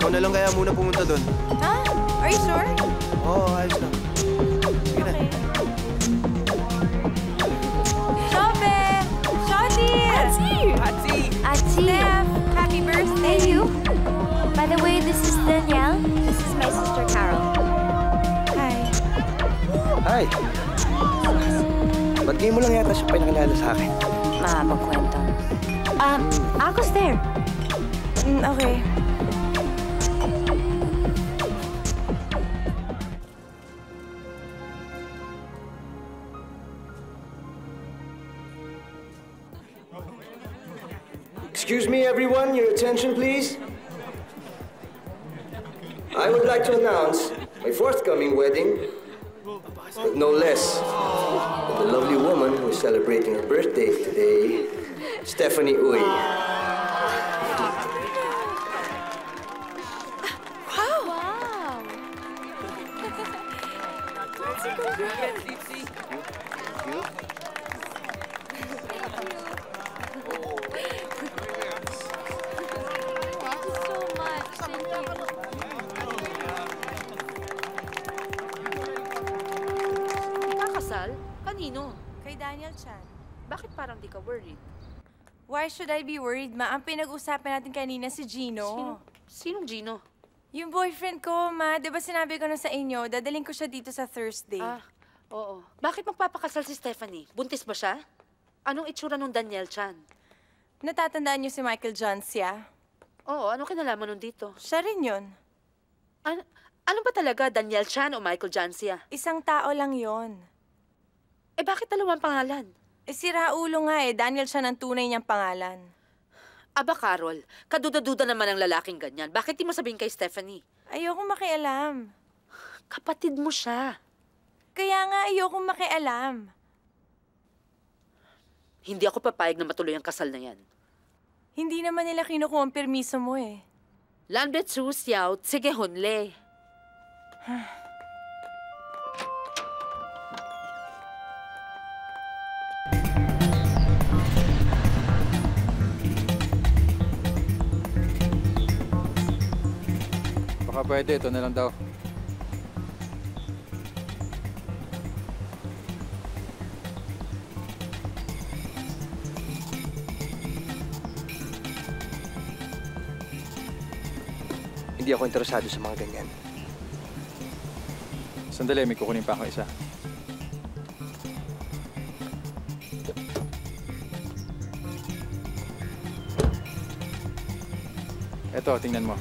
Ikaw na lang kaya muna pumunta doon. Ha? Are you sure? Oo, ayos lang. Sige na. Shobe! Shoti! Atsi! Atsi! Atsi! Steph, happy birthday! Hey, you! By the way, this is Danielle. This is my sister, Carol. Hi. Hi! Ba't ngayon mo lang yata siya pinakilala sa akin? Mahabang kwento. Ako's there. Okay. Excuse me, everyone. Your attention, please. I would like to announce my forthcoming wedding, but no less than the lovely woman who is celebrating her birthday today, Stephanie Uy. Wow! Fancy congrats! Kanino? Kay Daniel Chan. Bakit parang di ka worried? Why should I be worried, ma? Ang pinag-usapan natin kanina si Gino. Sinong Gino? Yung boyfriend ko, ma. Di ba sinabi ko na sa inyo, dadaling ko siya dito sa Thursday. Oo. Bakit magpapakasal si Stephanie? Buntis ba siya? Anong itsura nung Daniel Chan? Natatandaan niyo si Michael Johnsia? Oo, anong kinalaman nun dito? Siya rin yun. Ano ba talaga, Daniel Chan o Michael Johnsia? Isang tao lang yon. Bakit dalawang pangalan? Si Raulo nga Daniel Chan ang tunay niyang pangalan. Aba, Carol, kaduda-duda naman ang lalaking ganyan. Bakit di mo sabihin kay Stephanie? Ayokong makialam. Kapatid mo siya. Kaya nga ayokong makialam. Hindi ako papayag na matuloy ang kasal na yan. Hindi naman nila kinukuha ang permiso mo Landet susiyaw, sige honle. Baka pwede, ito na lang daw. Hindi ako interesado sa mga ganyan. Sandali, may kukunin pa ako isa. Eto, tingnan mo.